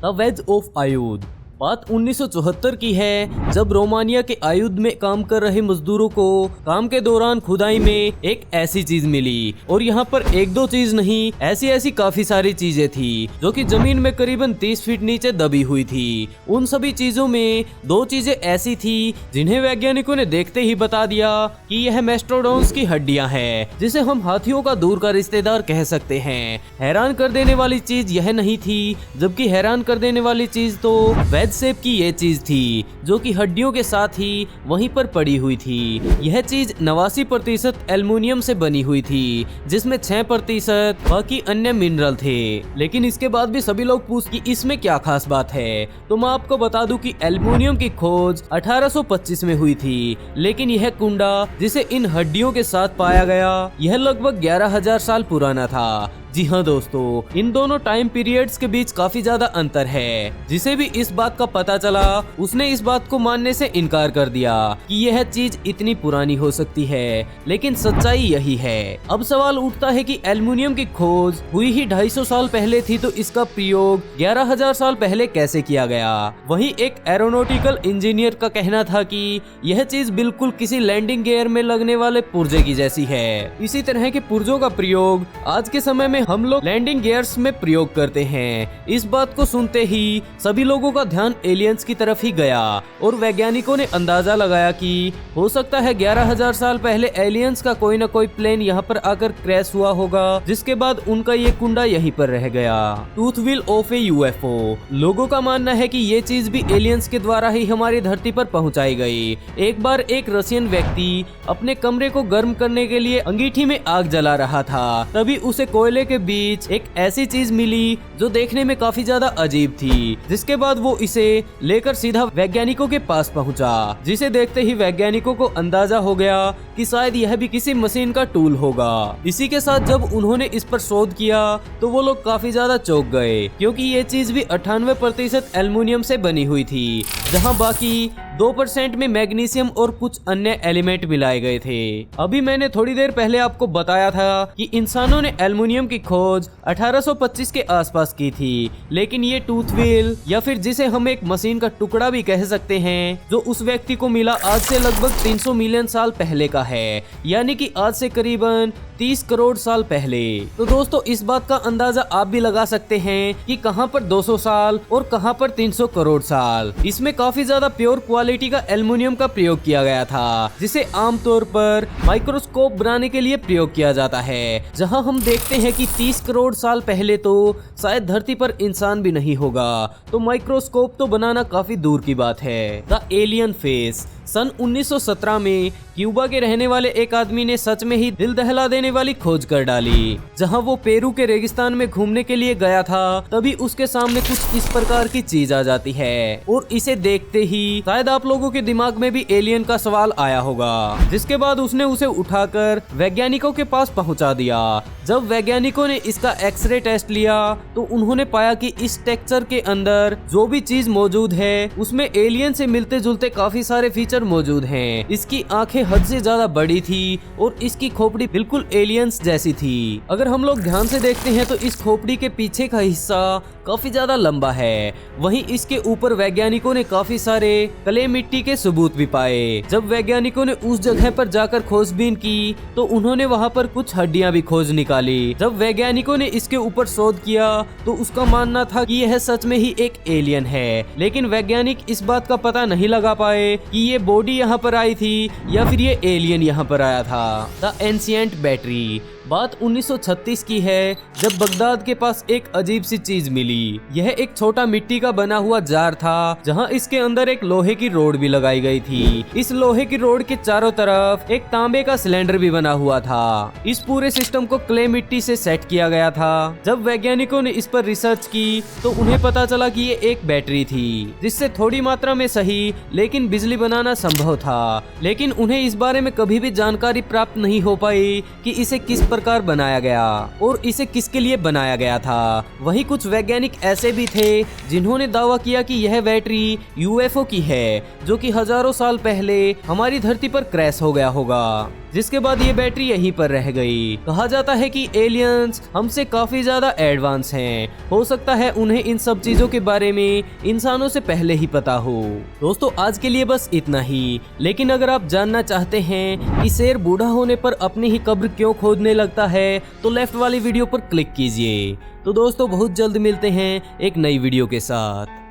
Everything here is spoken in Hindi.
द वेज ऑफ आयुध। बात 1974 की है, जब रोमानिया के आयुध में काम कर रहे मजदूरों को काम के दौरान खुदाई में एक ऐसी चीज मिली, और यहाँ पर एक दो चीज नहीं, ऐसी काफी सारी चीजें थी जो कि जमीन में करीबन 30 फीट नीचे दबी हुई थी। उन सभी चीजों में दो चीजें ऐसी थी जिन्हें वैज्ञानिकों ने देखते ही बता दिया कि यह मेस्ट्रोडॉन्स की हड्डियां हैं, जिसे हम हाथियों का दूर का रिश्तेदार कह सकते हैं। हैरान कर देने वाली चीज यह नहीं थी, जबकि हैरान कर देने वाली चीज तो वेज शेप की ये चीज थी जो कि हड्डियों के साथ ही वहीं पर पड़ी हुई थी। यह चीज 89% एल्युमिनियम से बनी हुई थी, जिसमें 6% बाकी अन्य मिनरल थे। लेकिन इसके बाद भी सभी लोग पूछते कि इसमें क्या खास बात है, तो मैं आपको बता दूं कि एल्युमिनियम की खोज 1825 में हुई थी, लेकिन यह कुंडा जिसे इन हड्डियों के साथ पाया गया यह लगभग 11,000 साल पुराना था। जी हाँ दोस्तों, इन दोनों टाइम पीरियड्स के बीच काफी ज्यादा अंतर है। जिसे भी इस बात का पता चला उसने इस बात को मानने से इनकार कर दिया कि यह चीज इतनी पुरानी हो सकती है, लेकिन सच्चाई यही है। अब सवाल उठता है कि एल्युमिनियम की खोज हुई ही 250 साल पहले थी, तो इसका प्रयोग 11,000 साल पहले कैसे किया गया। वही एक एरोनॉटिकल इंजीनियर का कहना था कि यह चीज बिल्कुल किसी लैंडिंग गियर में लगने वाले पुर्जे की जैसी है। इसी तरह के पुर्जों का प्रयोग आज के समय में हम लोग लैंडिंग गियर्स में प्रयोग करते हैं। इस बात को सुनते ही सभी लोगों का ध्यान एलियंस की तरफ ही गया, और वैज्ञानिकों ने अंदाजा लगाया कि हो सकता है 11,000 साल पहले एलियंस का कोई न कोई प्लेन यहाँ पर आकर क्रैश हुआ होगा, जिसके बाद उनका ये कुंडा यहीं पर रह गया। Tooth wheel of A UFO. लोगों का मानना है कि ये चीज भी एलियंस के द्वारा ही हमारी धरती पर पहुंचाई गई। एक बार एक रशियन व्यक्ति अपने कमरे को गर्म करने के लिए अंगीठी में आग जला रहा था, तभी उसे कोयले के बीच एक ऐसी चीज मिली जो देखने में काफी ज्यादा अजीब थी। जिसके बाद वो इसे लेकर सीधा वैज्ञानिकों के पास पहुंचा, जिसे देखते ही वैज्ञानिकों को अंदाजा हो गया कि शायद यह भी किसी मशीन का टूल होगा। इसी के साथ जब उन्होंने इस पर शोध किया तो वो लोग काफी ज्यादा चौंक गए, क्योंकि ये चीज भी 98% एल्युमिनियम से बनी हुई थी, जहां बाकी 2% में मैग्नीशियम और कुछ अन्य एलिमेंट मिलाए गए थे। अभी मैंने थोड़ी देर पहले आपको बताया था कि इंसानों ने एल्युमिनियम की खोज 1825 के आसपास की थी, लेकिन ये टूथ व्हील या फिर जिसे हम एक मशीन का टुकड़ा भी कह सकते हैं, जो उस व्यक्ति को मिला आज से लगभग 300 मिलियन साल पहले का है, यानी कि आज से करीबन 30 करोड़ साल पहले। तो दोस्तों, इस बात का अंदाजा आप भी लगा सकते हैं कि कहां पर 200 साल और कहां पर 300 करोड़ साल। इसमें काफी ज्यादा प्योर क्वालिटी का एल्युमिनियम का प्रयोग किया गया था, जिसे आमतौर पर माइक्रोस्कोप बनाने के लिए प्रयोग किया जाता है। जहां हम देखते हैं कि 30 करोड़ साल पहले तो शायद धरती पर इंसान भी नहीं होगा, तो माइक्रोस्कोप तो बनाना काफी दूर की बात है। The alien face. सन 1917 में क्यूबा के रहने वाले एक आदमी ने सच में ही दिल दहला देने वाली खोज कर डाली। जहां वो पेरू के रेगिस्तान में घूमने के लिए गया था, तभी उसके सामने कुछ इस प्रकार की चीज आ जाती है, और इसे देखते ही शायद आप लोगों के दिमाग में भी एलियन का सवाल आया होगा। जिसके बाद उसने उसे उठाकर वैज्ञानिकों के पास पहुंचा दिया। जब वैज्ञानिकों ने इसका एक्सरे टेस्ट लिया तो उन्होंने पाया कि इस टेक्सचर के अंदर जो भी चीज मौजूद है उसमें एलियन से मिलते जुलते काफी सारे फीचर मौजूद हैं। इसकी आंखें हद से ज्यादा बड़ी थी और इसकी खोपड़ी बिल्कुल एलियंस जैसी थी। अगर हम लोग ध्यान से देखते हैं तो इस खोपड़ी के पीछे का हिस्सा काफी ज्यादा लंबा है। वहीं इसके ऊपर वैज्ञानिकों ने काफी सारे कले मिट्टी के सबूत भी पाए। जब वैज्ञानिकों ने उस जगह पर जाकर खोजबीन की तो उन्होंने वहां पर कुछ हड्डियां भी खोज निकाली। जब वैज्ञानिकों ने इसके ऊपर शोध किया तो उसका मानना था कि यह सच में ही एक एलियन है, लेकिन वैज्ञानिक इस बात का पता नहीं लगा पाए कि ये बॉडी यहाँ पर आई थी या फिर ये एलियन यहाँ पर आया था। The ancient battery. बात 1936 की है, जब बगदाद के पास एक अजीब सी चीज मिली। यह एक छोटा मिट्टी का बना हुआ जार था, जहां इसके अंदर एक लोहे की रोड भी लगाई गई थी। इस लोहे की रोड के चारों तरफ एक तांबे का सिलेंडर भी बना हुआ था। इस पूरे सिस्टम को क्ले मिट्टी से सेट किया गया था। जब वैज्ञानिकों ने इस पर रिसर्च की तो उन्हें पता चला कि ये एक बैटरी थी, जिससे थोड़ी मात्रा में सही लेकिन बिजली बनाना संभव था। लेकिन उन्हें इस बारे में कभी भी जानकारी प्राप्त नहीं हो पाई कि इसे किस प्रकार बनाया गया और इसे किसके लिए बनाया गया था। वहीं कुछ वैज्ञानिक ऐसे भी थे जिन्होंने दावा किया कि यह बैटरी यूएफओ की है, जो कि हजारों साल पहले हमारी धरती पर क्रैश हो गया होगा। जिसके बाद ये बैटरी यहीं पर रह गई। कहा जाता है कि एलियंस हमसे काफी ज्यादा एडवांस हैं। हो सकता है उन्हें इन सब चीजों के बारे में इंसानों से पहले ही पता हो। दोस्तों आज के लिए बस इतना ही, लेकिन अगर आप जानना चाहते हैं कि शेर बूढ़ा होने पर अपनी ही कब्र क्यों खोदने लगता है तो लेफ्ट वाली वीडियो पर क्लिक कीजिए। तो दोस्तों बहुत जल्द मिलते हैं एक नई वीडियो के साथ।